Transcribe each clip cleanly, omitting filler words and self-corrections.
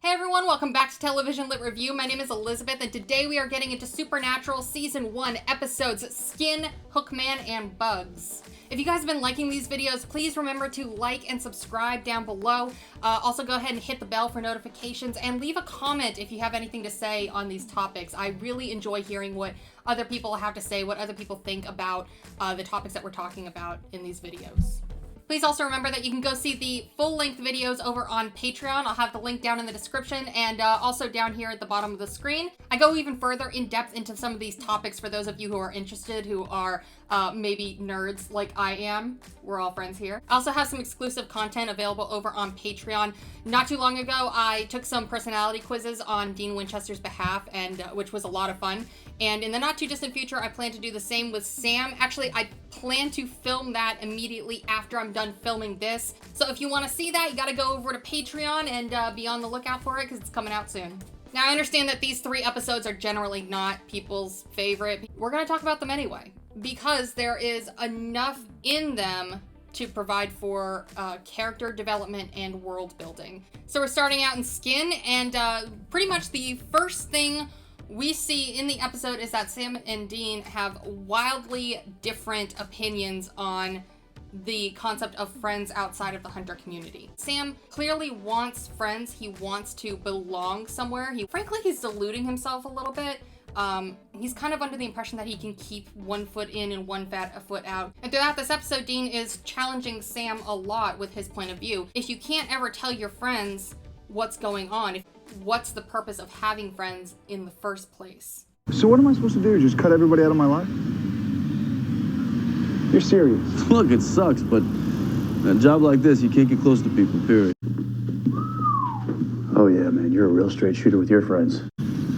Hey everyone, welcome back to Television Lit Review. My name is Elizabeth, and today we are getting into Supernatural Season 1 episodes Skin, Hookman, and Bugs. If you guys have been liking these videos, please remember to like and subscribe down below. Also go ahead and hit the bell for notifications and leave a comment if you have anything to say on these topics. I really enjoy hearing what other people have to say, what other people think about the topics that we're talking about in these videos. Please also remember that you can go see the full-length videos over on Patreon. I'll have the link down in the description and also down here at the bottom of the screen. I go even further in depth into some of these topics for those of you who are interested, who are maybe nerds like I am. We're all friends here. I also have some exclusive content available over on Patreon. Not too long ago, I took some personality quizzes on Dean Winchester's behalf, and which was a lot of fun. And in the not too distant future, I plan to do the same with Sam. Actually, I plan to film that immediately after I'm done filming this. So if you want to see that, you got to go over to Patreon and be on the lookout for it because it's coming out soon. Now, I understand that these 3 episodes are generally not people's favorite. We're going to talk about them anyway because there is enough in them to provide for character development and world building. So we're starting out in Skin, and pretty much the first thing we see in the episode is that Sam and Dean have wildly different opinions on the concept of friends outside of the hunter community. Sam clearly wants friends. He wants to belong somewhere. Frankly, he's deluding himself a little bit. He's kind of under the impression that he can keep one foot in and one foot out. And throughout this episode, Dean is challenging Sam a lot with his point of view. If you can't ever tell your friends what's going on, what's the purpose of having friends in the first place? So what am I supposed to do? Just cut everybody out of my life? You're serious? Look, it sucks, but a job like this, you can't get close to people, period. Oh yeah, man, you're a real straight shooter with your friends.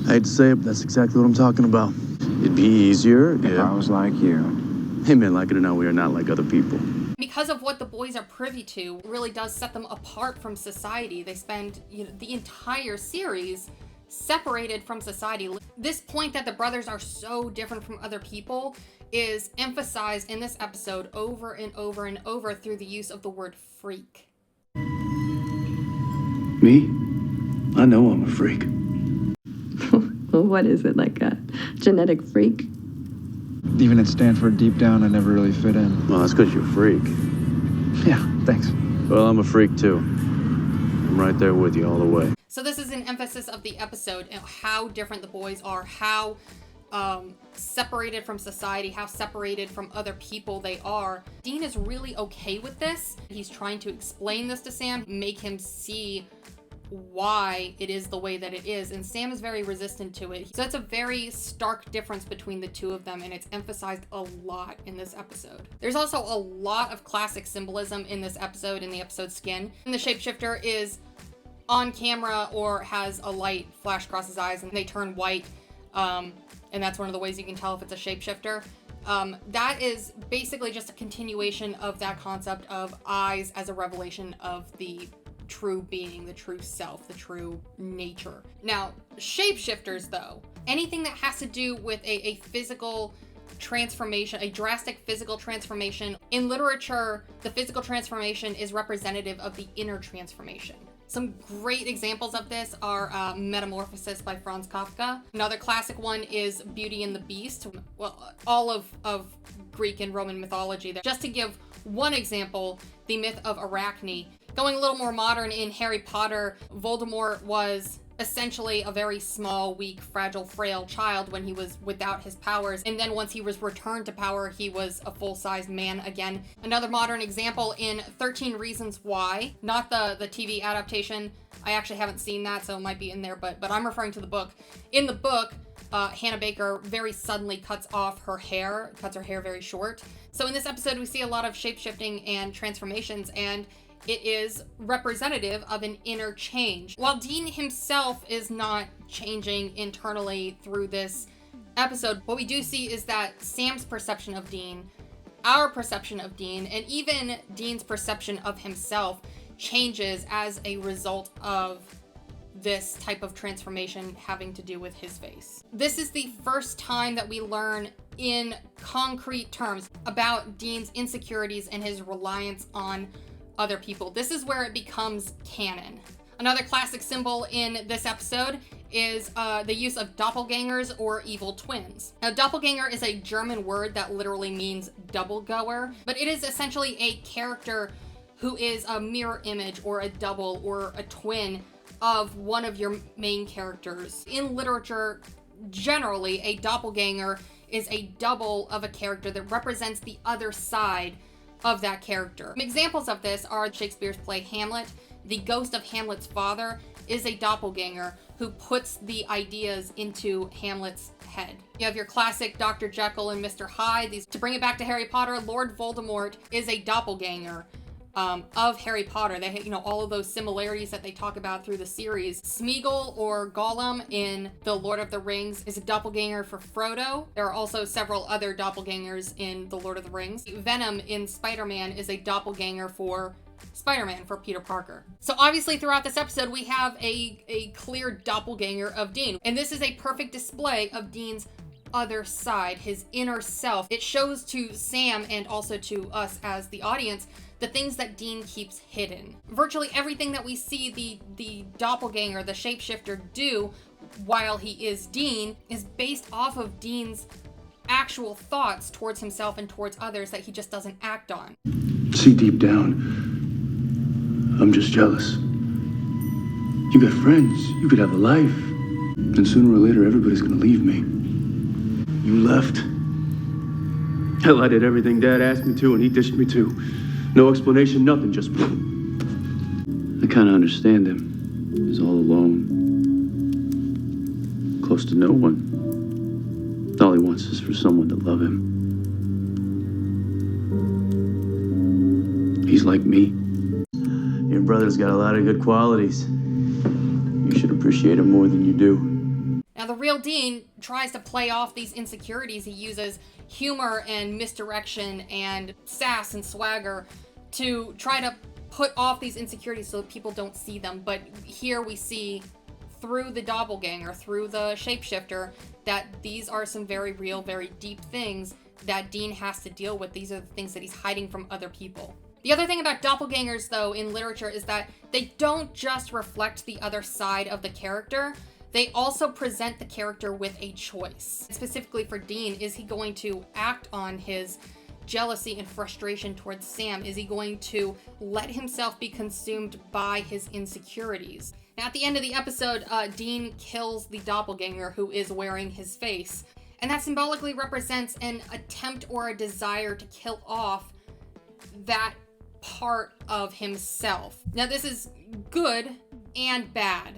I hate to say it, but that's exactly what I'm talking about. It'd be easier if I was like you. Hey man, like it or not, we are not like other people. Because of what the boys are privy to, it really does set them apart from society. They spend the entire series separated from society. This point that the brothers are so different from other people is emphasized in this episode over and over and over through the use of the word freak. Me? I know I'm a freak. Well, what is it, like a genetic freak? Even at Stanford, deep down, I never really fit in. Well, that's because you're a freak. Yeah, thanks. Well, I'm a freak too. I'm right there with you all the way. So this is an emphasis of the episode and how different the boys are, how separated from society, how separated from other people they are. Dean is really okay with this. He's trying to explain this to Sam, make him see why it is the way that it is, and Sam is very resistant to it. So it's a very stark difference between the two of them, and it's emphasized a lot in this episode. There's also a lot of classic symbolism in this episode, in the episode Skin. And the shapeshifter is on camera or has a light flash across his eyes and they turn white, and that's one of the ways you can tell if it's a shapeshifter. That is basically just a continuation of that concept of eyes as a revelation of the true being, the true self, the true nature. Now, shapeshifters though, anything that has to do with a physical transformation, a drastic physical transformation. In literature, the physical transformation is representative of the inner transformation. Some great examples of this are Metamorphosis by Franz Kafka. Another classic one is Beauty and the Beast. Well, all of Greek and Roman mythology. Just to give one example, the myth of Arachne. Going a little more modern, in Harry Potter, Voldemort was essentially a very small, weak, fragile, frail child when he was without his powers. And then once he was returned to power, he was a full-sized man again. Another modern example in 13 Reasons Why, not the TV adaptation. I actually haven't seen that, so it might be in there, but I'm referring to the book. In the book, Hannah Baker very suddenly cuts off her hair, cuts her hair very short. So in this episode, we see a lot of shape-shifting and transformations, and it is representative of an inner change. While Dean himself is not changing internally through this episode, what we do see is that Sam's perception of Dean, our perception of Dean, and even Dean's perception of himself changes as a result of this type of transformation having to do with his face. This is the first time that we learn in concrete terms about Dean's insecurities and his reliance on other people. This is where it becomes canon. Another classic symbol in this episode is the use of doppelgangers or evil twins. Now, doppelganger is a German word that literally means double goer, but it is essentially a character who is a mirror image or a double or a twin of one of your main characters. In literature, generally, a doppelganger is a double of a character that represents the other side of that character. Examples of this are Shakespeare's play Hamlet. The ghost of Hamlet's father is a doppelganger who puts the ideas into Hamlet's head. You have your classic Dr. Jekyll and Mr. Hyde. To bring it back to Harry Potter, Lord Voldemort is a doppelganger of Harry Potter. They, all of those similarities that they talk about through the series. Smeagol or Gollum in The Lord of the Rings is a doppelganger for Frodo. There are also several other doppelgangers in The Lord of the Rings. Venom in Spider-Man is a doppelganger for Spider-Man, for Peter Parker. So obviously throughout this episode, we have a clear doppelganger of Dean. And this is a perfect display of Dean's other side, his inner self. It shows to Sam and also to us as the audience the things that Dean keeps hidden. Virtually everything that we see the doppelganger, the shapeshifter, do while he is Dean is based off of Dean's actual thoughts towards himself and towards others that he just doesn't act on. See, deep down, I'm just jealous. You got friends, you could have a life. And sooner or later, everybody's gonna leave me. You left. Hell, I did everything Dad asked me to, and he dished me to. No explanation, nothing, just... I kinda understand him. He's all alone. Close to no one. All he wants is for someone to love him. He's like me. Your brother's got a lot of good qualities. You should appreciate him more than you do. Now, the real Dean tries to play off these insecurities. He uses humor and misdirection and sass and swagger to try to put off these insecurities so that people don't see them. But here we see through the doppelganger, through the shapeshifter, that these are some very real, very deep things that Dean has to deal with. These are the things that he's hiding from other people. The other thing about doppelgangers, though, in literature is that they don't just reflect the other side of the character. They also present the character with a choice. Specifically for Dean, is he going to act on his jealousy and frustration towards Sam? Is he going to let himself be consumed by his insecurities? Now, at the end of the episode, Dean kills the doppelganger who is wearing his face. And that symbolically represents an attempt or a desire to kill off that part of himself. Now, this is good and bad.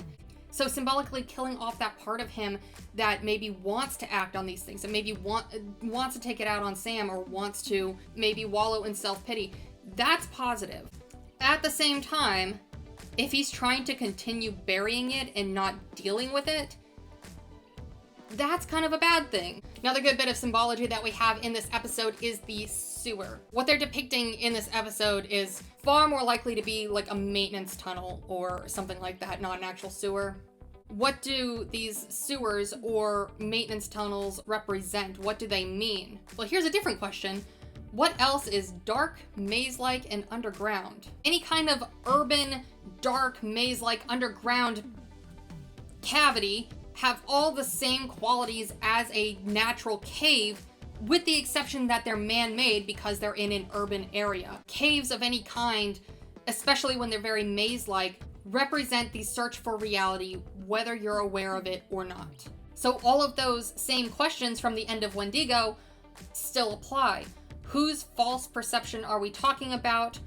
So symbolically killing off that part of him that maybe wants to act on these things, that maybe wants to take it out on Sam, or wants to maybe wallow in self-pity, that's positive. At the same time, if he's trying to continue burying it and not dealing with it, that's kind of a bad thing. Another good bit of symbology that we have in this episode is the sewer. What they're depicting in this episode is far more likely to be like a maintenance tunnel or something like that, not an actual sewer. What do these sewers or maintenance tunnels represent? What do they mean? Well, here's a different question. What else is dark, maze-like, and underground? Any kind of urban, dark, maze-like, underground cavity have all the same qualities as a natural cave, with the exception that they're man-made because they're in an urban area. Caves of any kind, especially when they're very maze-like, represent the search for reality, whether you're aware of it or not. So all of those same questions from the end of Wendigo still apply. Whose false perception are we talking about?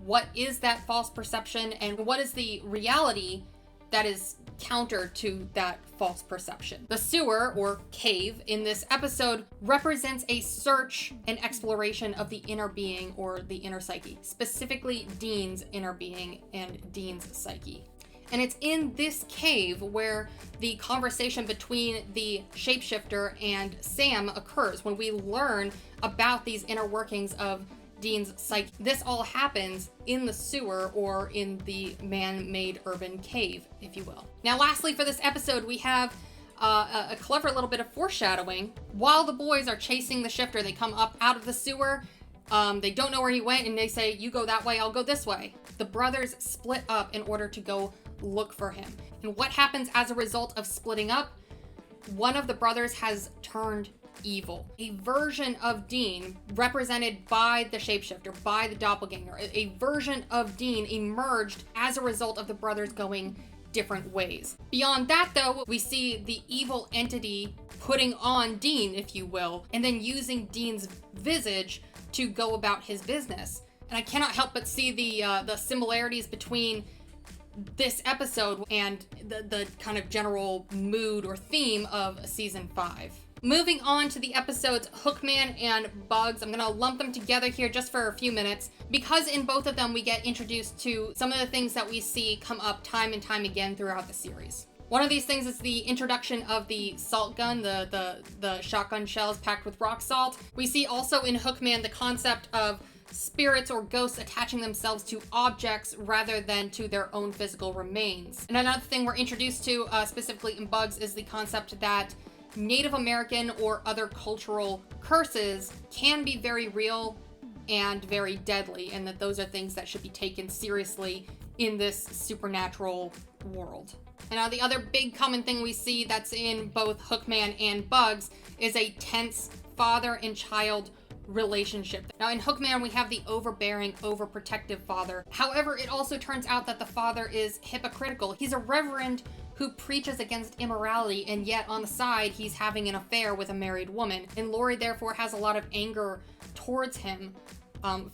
What is that false perception? And what is the reality that is counter to that false perception? The sewer, or cave, in this episode represents a search and exploration of the inner being, or the inner psyche, specifically Dean's inner being and Dean's psyche. And it's in this cave where the conversation between the shapeshifter and Sam occurs, when we learn about these inner workings of Dean's psyche. This all happens in the sewer, or in the man-made urban cave, if you will. Now, lastly, for this episode, we have a clever little bit of foreshadowing. While the boys are chasing the shifter, they come up out of the sewer. They don't know where he went, and they say, "You go that way, I'll go this way." The brothers split up in order to go look for him. And what happens as a result of splitting up? One of the brothers has turned evil. A version of Dean, represented by the shapeshifter, by the doppelganger, a version of Dean emerged as a result of the brothers going different ways. Beyond that, though, we see the evil entity putting on Dean, if you will, and then using Dean's visage to go about his business. And I cannot help but see the similarities between this episode and the kind of general mood or theme of season 5. Moving on to the episodes Hookman and Bugs, I'm gonna lump them together here just for a few minutes, because in both of them we get introduced to some of the things that we see come up time and time again throughout the series. One of these things is the introduction of the salt gun, the shotgun shells packed with rock salt. We see also in Hookman the concept of spirits or ghosts attaching themselves to objects rather than to their own physical remains. And another thing we're introduced to specifically in Bugs is the concept that Native American or other cultural curses can be very real and very deadly, and that those are things that should be taken seriously in this supernatural world. And now the other big common thing we see that's in both Hookman and Bugs is a tense father and child relationship. Now in Hookman we have the overbearing, overprotective father. However, it also turns out that the father is hypocritical. He's a reverend who preaches against immorality, and yet on the side he's having an affair with a married woman. And Lori therefore has a lot of anger towards him,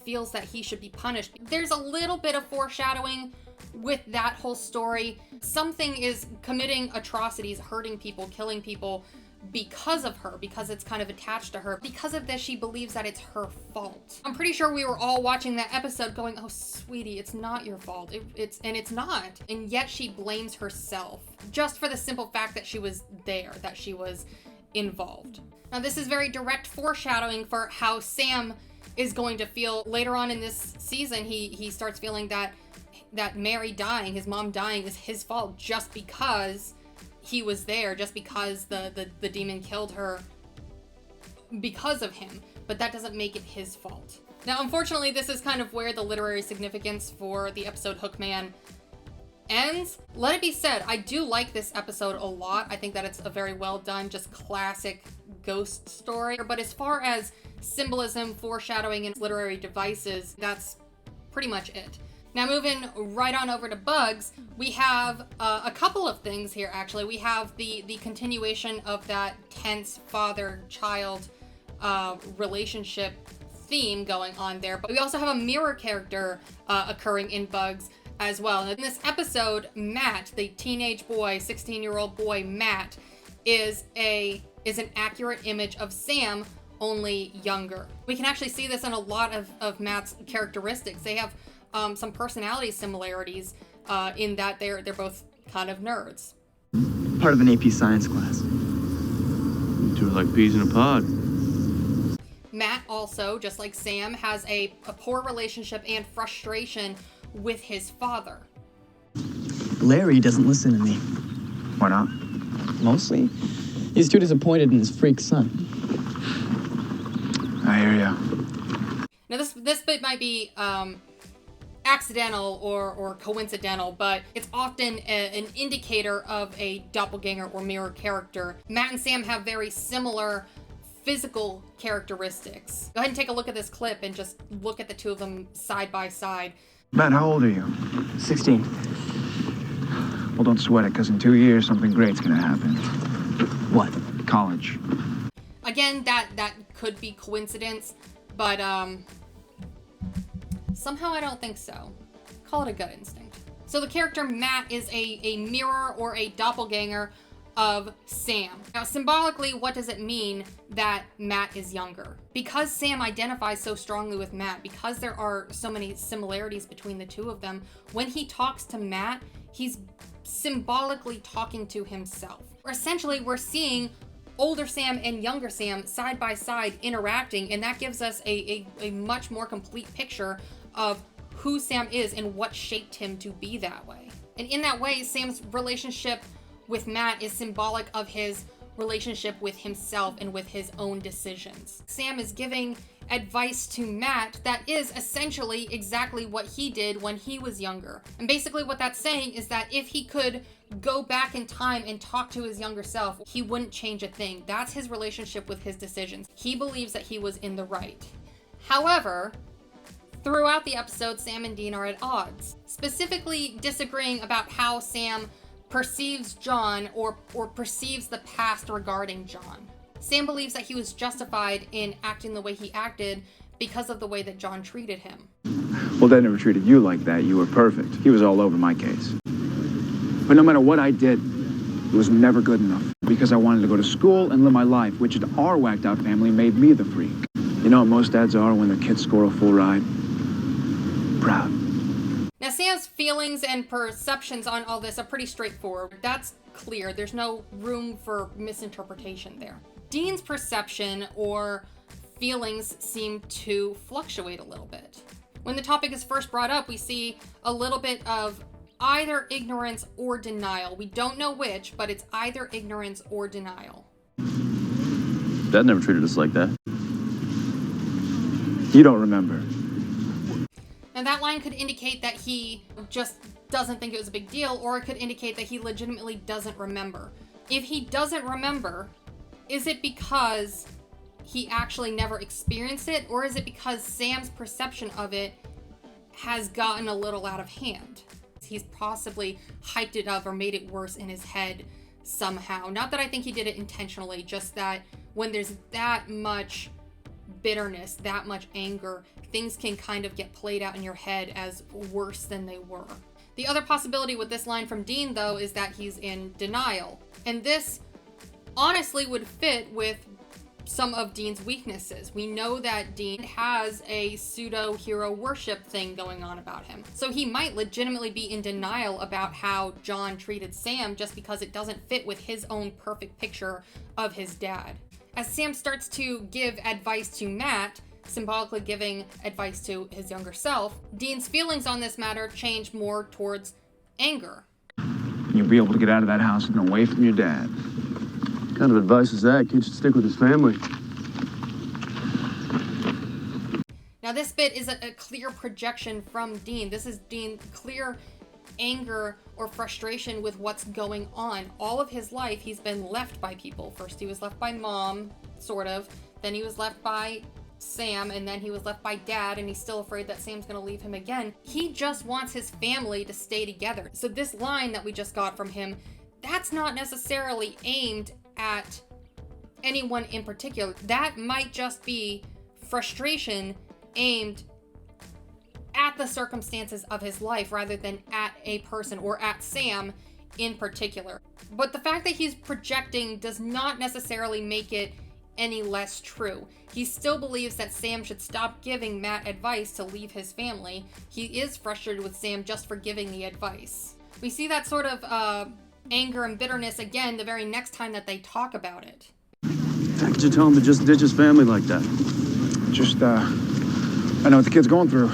feels that he should be punished. There's a little bit of foreshadowing with that whole story. Something is committing atrocities, hurting people, killing people because of her, because it's kind of attached to her. Because of this, she believes that it's her fault. I'm pretty sure we were all watching that episode going, oh sweetie, it's not your fault. It's not. And yet she blames herself just for the simple fact that she was there, that she was involved. Now this is very direct foreshadowing for how Sam is going to feel later on in this season. He starts feeling that Mary dying, his mom dying, is his fault just because he was there, just because the demon killed her because of him, but that doesn't make it his fault. Now, unfortunately, this is kind of where the literary significance for the episode Hookman ends. Let it be said, I do like this episode a lot. I think that it's a very well done, just classic ghost story. But as far as symbolism, foreshadowing, and literary devices, that's pretty much it. Now moving right on over to Bugs, we have a couple of things here actually. We have the continuation of that tense father-child relationship theme going on there, but we also have a mirror character occurring in Bugs as well. And in this episode, Matt, the teenage boy, 16-year-old boy Matt, is an accurate image of Sam, only younger. We can actually see this in a lot of Matt's characteristics. They have some personality similarities in that they're both kind of nerds. Part of an AP science class. Two are like peas in a pod. Matt also, just like Sam, has a poor relationship and frustration with his father. Larry doesn't listen to me. Why not? Mostly, he's too disappointed in his freak son. I hear ya. Now this bit might be accidental or coincidental, but it's often an indicator of a doppelganger or mirror character. Matt and Sam have very similar physical characteristics. Go ahead and take a look at this clip and just look at the two of them side by side. Matt, how old are you? 16. Well, don't sweat it, because in 2 years, something great's gonna happen. What? College. Again, that could be coincidence, but somehow I don't think so. Call it a gut instinct. So the character Matt is a mirror or a doppelganger of Sam. Now, symbolically, what does it mean that Matt is younger? Because Sam identifies so strongly with Matt, because there are so many similarities between the two of them, when he talks to Matt, he's symbolically talking to himself. Essentially, we're seeing older Sam and younger Sam side by side interacting, and that gives us a much more complete picture of who Sam is and what shaped him to be that way. And in that way, Sam's relationship with Matt is symbolic of his relationship with himself and with his own decisions. Sam is giving advice to Matt that is essentially exactly what he did when he was younger. And basically what that's saying is that if he could go back in time and talk to his younger self, he wouldn't change a thing. That's his relationship with his decisions. He believes that he was in the right. However, throughout the episode, Sam and Dean are at odds, specifically disagreeing about how Sam perceives John or perceives the past regarding John. Sam believes that he was justified in acting the way he acted because of the way that John treated him. Well, Dad never treated you like that. You were perfect. He was all over my case. But no matter what I did, it was never good enough. Because I wanted to go to school and live my life, which in our whacked-out family made me the freak. You know what most dads are when their kids score a full ride? Proud. Now, Sam's feelings and perceptions on all this are pretty straightforward. That's clear. There's no room for misinterpretation there. Dean's perception or feelings seem to fluctuate a little bit. When the topic is first brought up, we see a little bit of either ignorance or denial. We don't know which, but it's either ignorance or denial. Dad never treated us like that. You don't remember. Now, that line could indicate that he just doesn't think it was a big deal, or it could indicate that he legitimately doesn't remember. If he doesn't remember, is it because he actually never experienced it, or is it because Sam's perception of it has gotten a little out of hand? He's possibly hyped it up or made it worse in his head somehow. Not that I think he did it intentionally, just that when there's that much bitterness, that much anger, things can kind of get played out in your head as worse than they were. The other possibility with this line from Dean, though, is that he's in denial. And this honestly would fit with some of Dean's weaknesses. We know that Dean has a pseudo-hero worship thing going on about him. So he might legitimately be in denial about how John treated Sam just because it doesn't fit with his own perfect picture of his dad. As Sam starts to give advice to Matt, symbolically giving advice to his younger self, Dean's feelings on this matter change more towards anger. You'll be able to get out of that house and away from your dad. What kind of advice is that? Kid should stick with his family. Now, this bit is a clear projection from Dean. This is Dean's clear anger or frustration with what's going on. All of his life, he's been left by people. First, he was left by Mom, sort of. Then he was left by Sam, and then he was left by Dad, and he's still afraid that Sam's gonna leave him again. He just wants his family to stay together. So this line that we just got from him, that's not necessarily aimed at anyone in particular. That might just be frustration aimed at the circumstances of his life rather than at a person or at Sam in particular. But the fact that he's projecting does not necessarily make it any less true. He still believes that Sam should stop giving Matt advice to leave his family. He is frustrated with Sam just for giving the advice. We see that sort of anger and bitterness again the very next time that they talk about it. How could you tell him to just ditch his family like that? Just, I know what the kid's going through.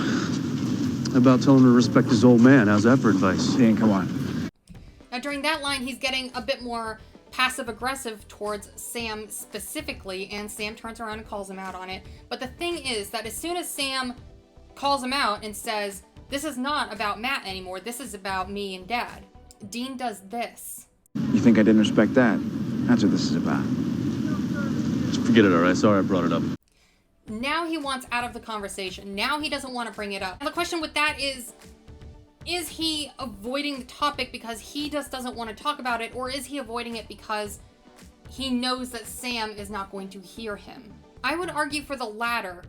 How about telling him to respect his old man? How's that for advice? Dean, come on. Now, during that line, he's getting a bit more passive-aggressive towards Sam specifically, and Sam turns around and calls him out on it. But the thing is that as soon as Sam calls him out and says, "This is not about Matt anymore, this is about me and Dad," Dean does this. You think I didn't respect that? That's what this is about. Just forget it, all right? Sorry I brought it up. Now he wants out of the conversation. Now he doesn't want to bring it up. And the question with that is he avoiding the topic because he just doesn't want to talk about it, or is he avoiding it because he knows that Sam is not going to hear him? I would argue for the latter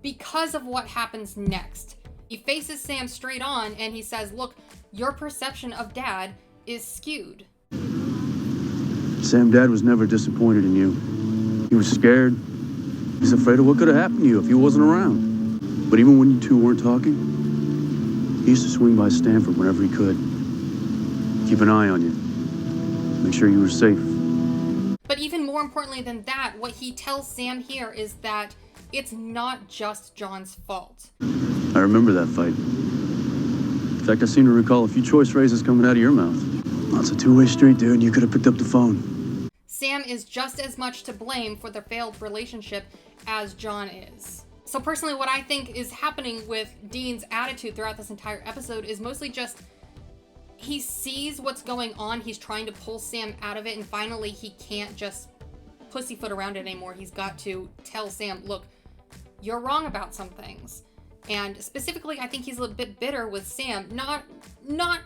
because of what happens next. He faces Sam straight on and he says, "Look, your perception of Dad is skewed." Sam, Dad was never disappointed in you. He was scared. He's afraid of what could have happened to you if he wasn't around. But even when you two weren't talking, he used to swing by Stanford whenever he could. Keep an eye on you. Make sure you were safe. But even more importantly than that, what he tells Sam here is that it's not just John's fault. I remember that fight. In fact, I seem to recall a few choice phrases coming out of your mouth. Well, it's a two-way street, dude. You could have picked up the phone. Sam is just as much to blame for the failed relationship as John is. So personally, what I think is happening with Dean's attitude throughout this entire episode is mostly just he sees what's going on, he's trying to pull Sam out of it, and finally he can't just pussyfoot around it anymore. He's got to tell Sam, look, you're wrong about some things. And specifically, I think he's a little bit bitter with Sam, not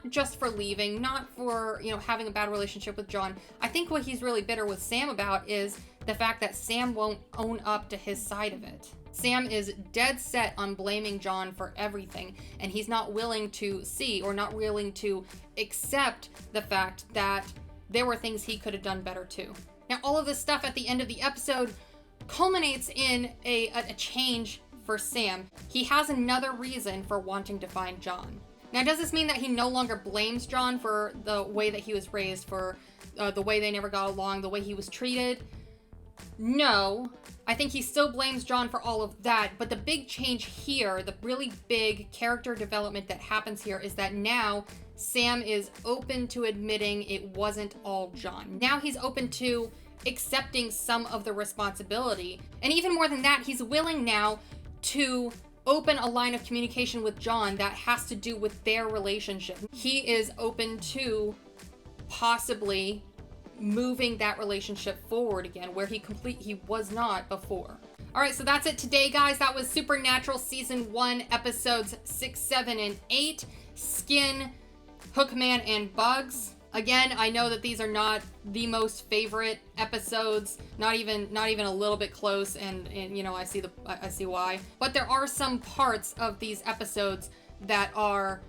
just for leaving, not for, having a bad relationship with John. I think what he's really bitter with Sam about is the fact that Sam won't own up to his side of it. Sam is dead set on blaming John for everything, and he's not willing to see or not willing to accept the fact that there were things he could have done better too. Now, all of this stuff at the end of the episode culminates in a change for Sam. He has another reason for wanting to find John. Now, does this mean that he no longer blames John for the way that he was raised, for the way they never got along, the way he was treated? No. I think he still blames John for all of that, but the big change here, the really big character development that happens here is that now Sam is open to admitting it wasn't all John. Now he's open to accepting some of the responsibility. And even more than that, he's willing now to open a line of communication with John that has to do with their relationship. He is open to possibly moving that relationship forward again, where he was not before. All right, so that's it today, guys. That was Supernatural Season 1, Episodes 6, 7, and 8, Skin, Hookman, and Bugs. Again, I know that these are not the most favorite episodes, not even a little bit close, and I see why. But there are some parts of these episodes that are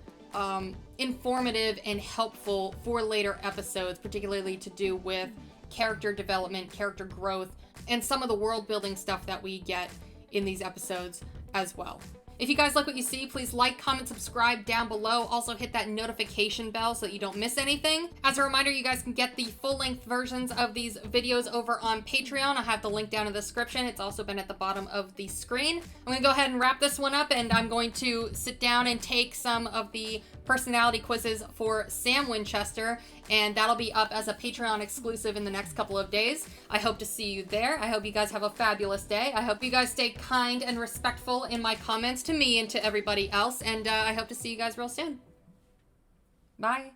informative and helpful for later episodes, particularly to do with character development, character growth, and some of the world building stuff that we get in these episodes as well. If you guys like what you see, please like, comment, subscribe down below. Also hit that notification bell so that you don't miss anything. As a reminder, you guys can get the full-length versions of these videos over on Patreon. I'll have the link down in the description. It's also been at the bottom of the screen. I'm gonna go ahead and wrap this one up, and I'm going to sit down and take some of the personality quizzes for Sam Winchester, and that'll be up as a Patreon exclusive in the next couple of days. I hope to see you there. I hope you guys have a fabulous day. I hope you guys stay kind and respectful in my comments to me and to everybody else, and I hope to see you guys real soon. Bye.